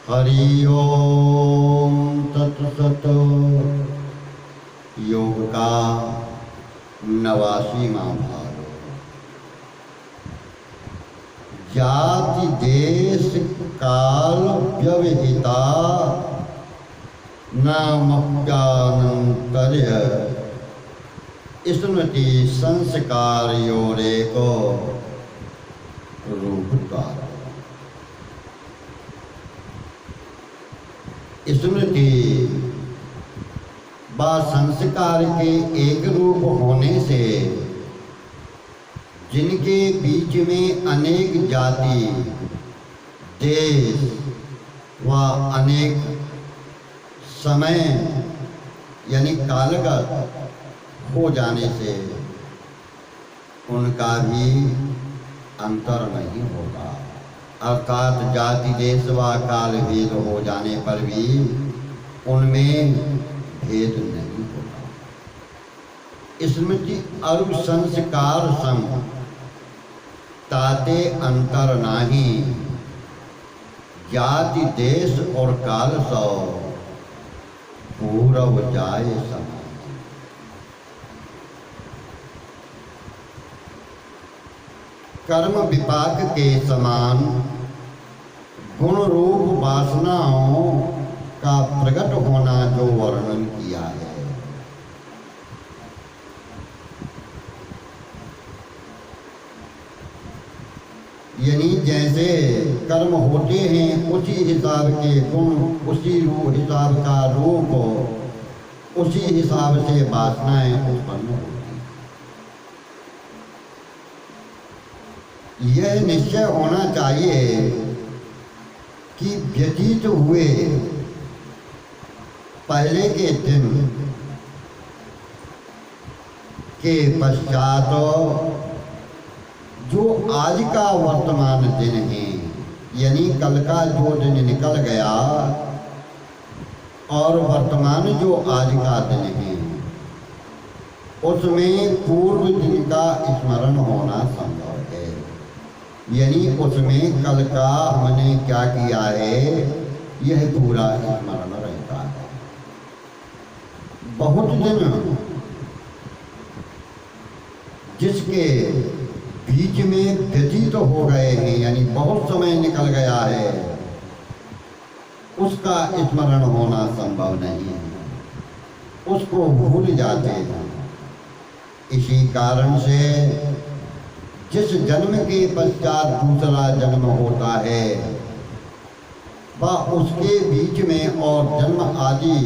हरि ओम तत्सत। योग का 89वां भाग। जाति देश काल व्यवहिता नामप्यानंतर्य स्मृति संस्कार योरेको रूपद्वार। स्मृति व संस्कार के एक रूप होने से जिनके बीच में अनेक जाति देश व अनेक समय यानी कालगत हो जाने से उनका भी अंतर नहीं होगा, अर्थात जाति देश व काल भेद हो जाने पर भी उनमें भेद नहीं होगा। स्मृति और संस्कार सम ताते अंतर नाही, जाति देश और काल सो पूरव जाए सम। कर्म विपाक के समान गुण रूप वासनाओं का प्रकट होना जो वर्णन किया है, यानी जैसे कर्म होते हैं उसी हिसाब के गुण, उसी हिसाब का रूप, उसी हिसाब से वासनाएं उत्पन्न होती। यह निश्चय होना चाहिए कि व्यतीत हुए पहले के दिन के पश्चात जो आज का वर्तमान दिन है, यानी कल का जो दिन निकल गया और वर्तमान जो आज का दिन है, उसमें पूर्व दिन का स्मरण होना संभव है। यानी उसमें कल का हमने क्या किया है यह पूरा स्मरण रहता है। बहुत दिन जिसके बीच में व्यतीत हो गए हैं, यानी बहुत समय निकल गया है, उसका स्मरण होना संभव नहीं है, उसको भूल जाते हैं। इसी कारण से जिस जन्म के पश्चात दूसरा जन्म होता है वह उसके बीच में और जन्म आदि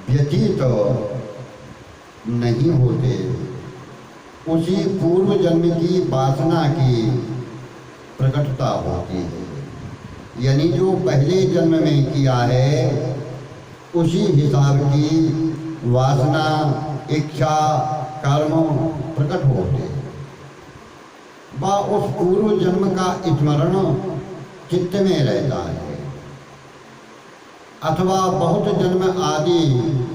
व्यतीत नहीं होते, उसी पूर्व जन्म की वासना की प्रकटता होती है। यानी जो पहले जन्म में किया है उसी हिसाब की वासना, इच्छा, कर्म प्रकट होते व उस पूर्व जन्म का स्मरण चित्त में रहता है। अथवा बहुत जन्म आदि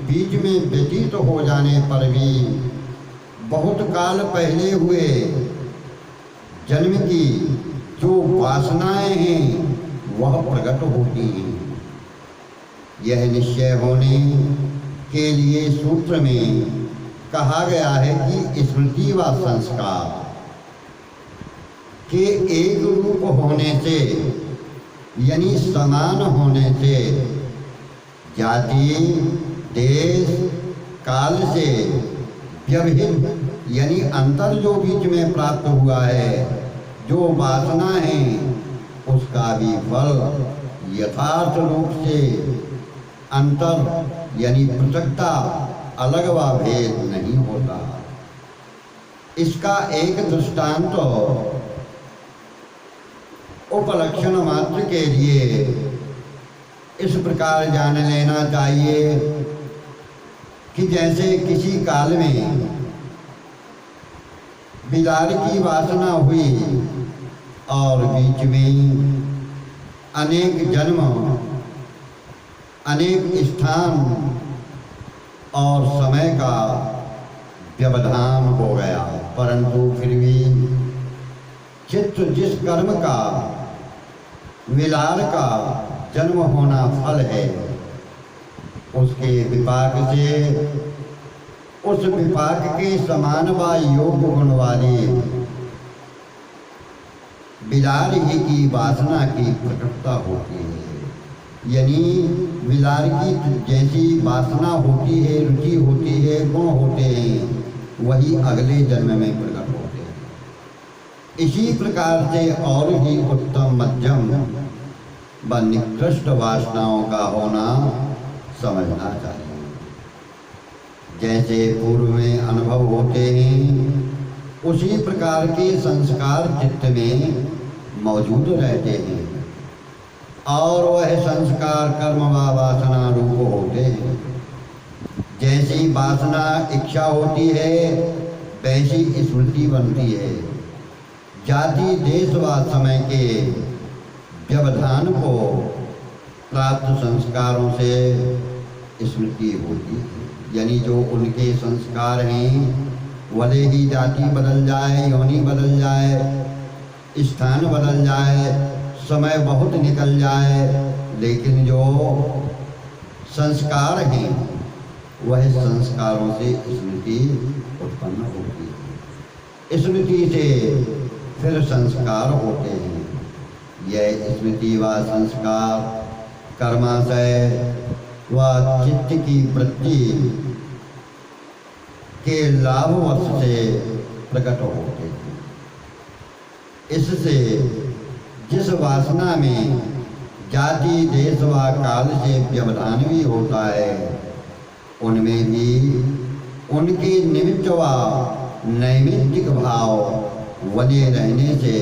बीच में व्यतीत हो जाने पर भी बहुत काल पहले हुए जन्म की जो वासनाएं हैं वह प्रकट होती हैं। यह निश्चय होने के लिए सूत्र में कहा गया है कि स्मृति व संस्कार के एक रूप होने से यानी समान होने से जाति देश काल से व्यवहित यानी अंतर जो बीच में प्राप्त हुआ है, जो वासना है, उसका भी फल यथार्थ रूप से अंतर यानी पृथकता, अलग व भेद नहीं होता। इसका एक दृष्टांत उपलक्षण मात्र के लिए इस प्रकार जान लेना चाहिए कि जैसे किसी काल में बिलार की वासना हुई और बीच में अनेक जन्म, अनेक स्थान और समय का व्यवधान हो गया, परंतु फिर भी चित्त जिस कर्म का विलार का जन्म होना फल है। उसके विपाक से उस विपाक के समान व योग्य गुण वाली विलार ही की वासना की प्रकटता होती है। यानी विलार की जैसी वासना होती है, रुचि होती है, गुण होते हैं, वही अगले जन्म में प्रकट होते हैं। इसी प्रकार से और ही उत्तम, मध्यम व निकृष्ट वासनाओं का होना समझना चाहिए। जैसे पूर्व में अनुभव होते हैं, उसी प्रकार के संस्कार चित्त में मौजूद रहते हैं और वह संस्कार कर्म व वासना रूप होते हैं। जैसी वासना इच्छा होती है, वैसी स्मृति बनती है। जाति देश व समय के व्यवधान को प्राप्त संस्कारों से स्मृति होती है। यानी जो उनके संस्कार हैं, भले ही जाति बदल जाए, योनि बदल जाए, स्थान बदल जाए, समय बहुत निकल जाए, लेकिन जो संस्कार हैं वह संस्कारों से स्मृति उत्पन्न होती है। स्मृति से फिर संस्कार होते हैं। यह स्मृति व संस्कार कर्माशय व चित्त की वृत्ति के लाभवश से प्रकट होते हैं। इससे जिस वासना में जाति देश व काल से व्यवधान भी होता है, उनमें भी उनके निमित्त व नैमित्तिक भाव बने रहने से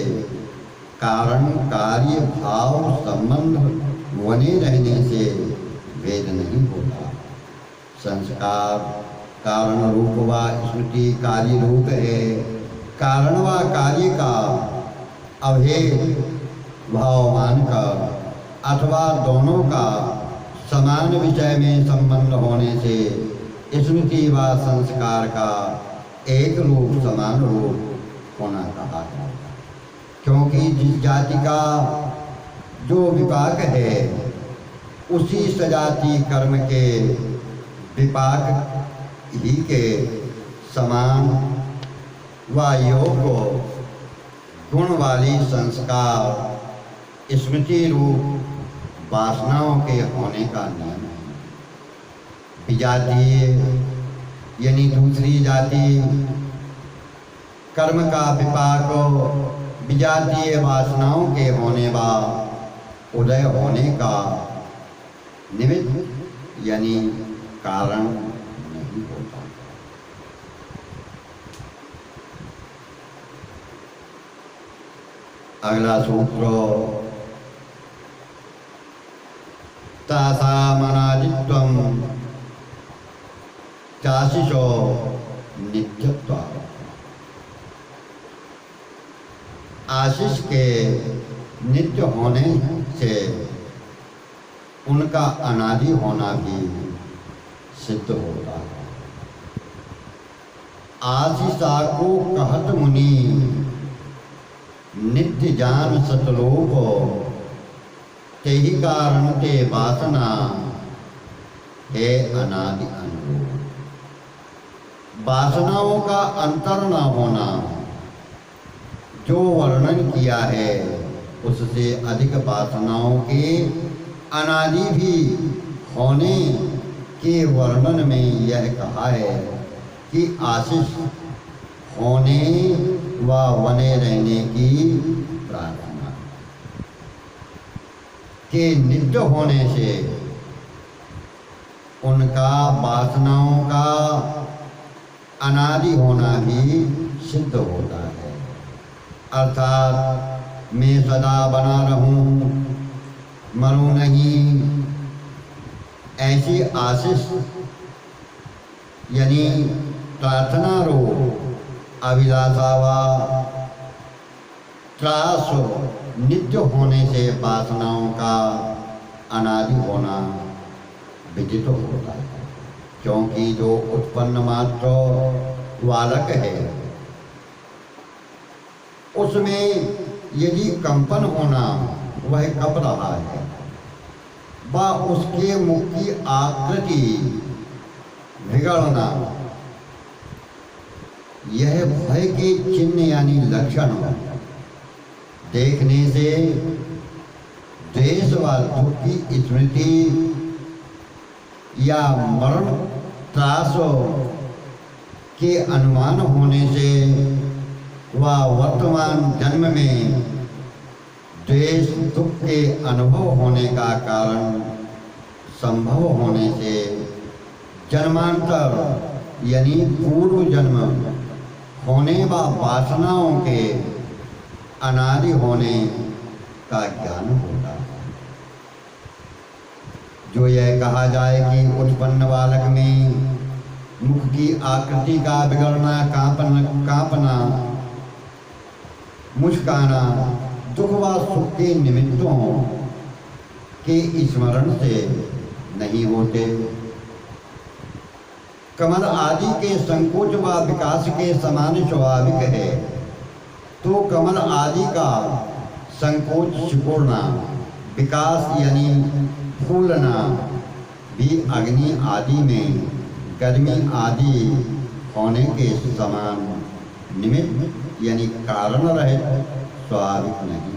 कारण कार्य भाव संबंध बने रहने से भेद नहीं होता। संस्कार कारण रूप व स्मृति कार्य रूप है। कारण व कार्य का अभेद भाव मानकर अथवा दोनों का समान विषय में संबंध होने से स्मृति व संस्कार का एक रूप समान रूप होना कहा है। क्योंकि जिस जाति का जो विपाक है, उसी सजाति कर्म के विपाक ही के समान व योग्य गुण वाली संस्कार स्मृति रूप वासनाओं के होने का नियम है। विजातीय यानी दूसरी जाति कर्म का विपाक विजातीय वासनाओं के होने व उदय होने का निमित्त यानी कारण नहीं होता। अगला सूत्र तासामनादित्वं चाशिषो नित्यत्वात्। आशीष के नित्य होने से उनका अनादि होना भी सिद्ध होता है। आशीषा को कहत मुनि नित्य जान सतलोक, तेहि कारण ते वासना है अनादि अनुरूप। वासनाओं का अंतर न होना जो वर्णन किया है, उससे अधिक वासनाओं के अनादि भी होने के वर्णन में यह कहा है कि आशीष होने व बने रहने की प्रार्थना के नित्य होने से उनका वासनाओं का अनादि होना भी सिद्ध होता है। अर्थात मैं सदा बना रहूं, मरूं नहीं, ऐसी आशीष यानी प्रार्थना रूप अभिलाषा व त्रास नित्य होने से वासनाओं का अनादि होना विदित होता है। क्योंकि जो उत्पन्न मात्र बालक है, उसमें यदि कंपन होना वह कप रहा है, व उसके मुख की आकृति बिगड़ना, यह भय के चिन्ह यानी लक्षण देखने से द्वेष व दुख की स्मृति या मरण त्रास के अनुमान होने से व वर्तमान जन्म में द्वेष दुख के अनुभव होने का कारण संभव होने से जन्मांतर यानी पूर्व जन्म होने व वासनाओं के अनादि होने का ज्ञान होता है। जो यह कहा जाए कि उत्पन्न बालक में मुख की आकृति का बिगड़ना, कांपना, मुस्काना दुख व सुख के निमित्तों के स्मरण से नहीं होते। कमल आदि के संकोच व विकास के समान स्वाभाविक है, तो कमल आदि का संकोच सिकुड़ना, विकास यानी फूलना भी अग्नि आदि में गर्मी आदि होने के समान निमित्त यानी कारण रहित स्वाभाविक नहीं,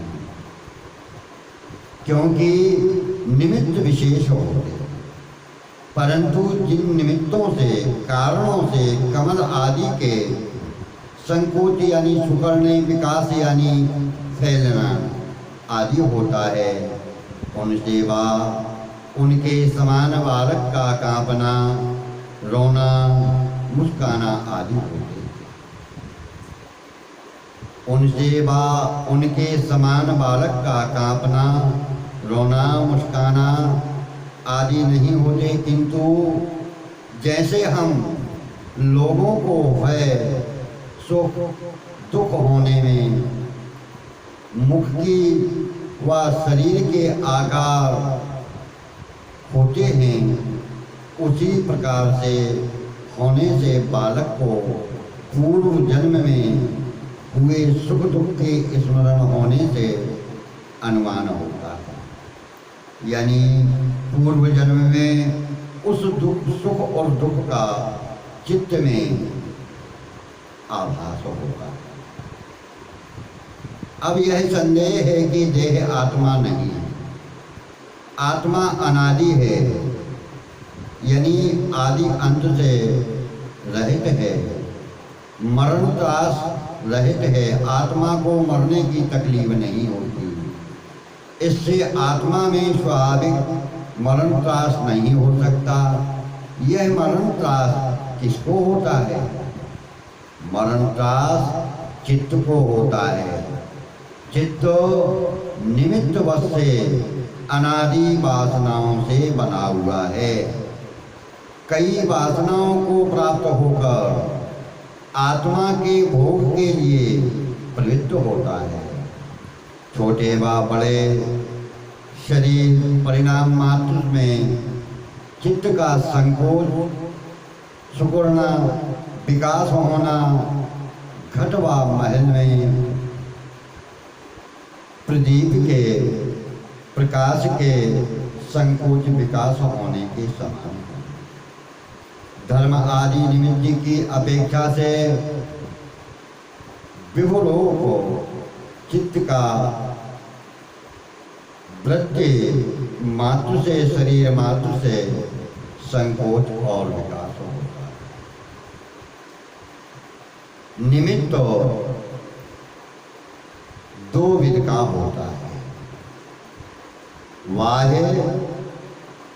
क्योंकि निमित्त विशेष होते। परंतु जिन निमित्तों से, कारणों से कमल आदि के संकोच यानी सिकुड़ने, विकास यानी फैलना आदि होता है, उनसे वा उनके समान बालक का कांपना, रोना, मुस्काना आदि होते। उनसे वा उनके समान बालक का कांपना, रोना, मुस्काना आदि नहीं होते, किंतु जैसे हम लोगों को भय, सुख, दुख होने में मुख की व शरीर के आकार होते हैं, उसी प्रकार से होने से बालक को पूर्व जन्म में हुए सुख दुख के स्मरण होने से अनुमान होता है। यानी पूर्व जन्म में उस दुख, सुख और दुख का चित्त में आभास होगा। अब यह संदेह है कि देह आत्मा नहीं है, आत्मा अनादि है, यानी आदि अंत से रहित है, मरण त्रास रहित है, आत्मा को मरने की तकलीफ नहीं होती। इससे आत्मा में स्वाभाविक मरण त्रास नहीं हो सकता। यह मरण त्रास किसको होता है? मरण त्रास चित्त को होता है। चित्त निमित्त वश से अनादि वासनाओं से बना हुआ है। कई वासनाओं को प्राप्त होकर आत्मा के भोग के लिए प्रवृत्त होता है। छोटे व बड़े शरीर परिणाम मात्र में चित्त का संकोच, सिकुड़ना, विकास होना, घट व महल में प्रदीप के प्रकाश के संकोच विकास होने के समान है। धर्म आदि निमित्त की अपेक्षा से विभुलों को चित्त का वृत्ति मात्र से, शरीर मात्र से संकोच और विकास होता है। निमित्त दो विध का होता है, बाह्य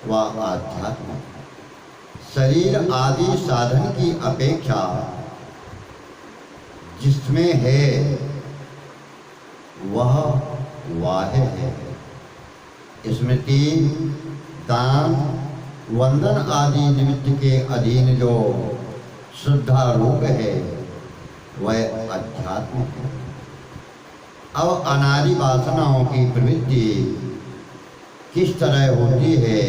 व आध्यात्मिक। शरीर आदि साधन की अपेक्षा जिसमें है वह बाह्य है। स्मृति, दान, वंदन आदि निमित्त के अधीन जो श्रद्धा रूप है वह आध्यात्मिक है। अब अनादि वासनाओं की प्रवृत्ति किस तरह होती है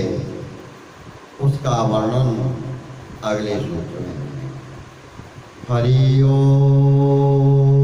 उसका वर्णन अगले सूत्र में। हरि ओम।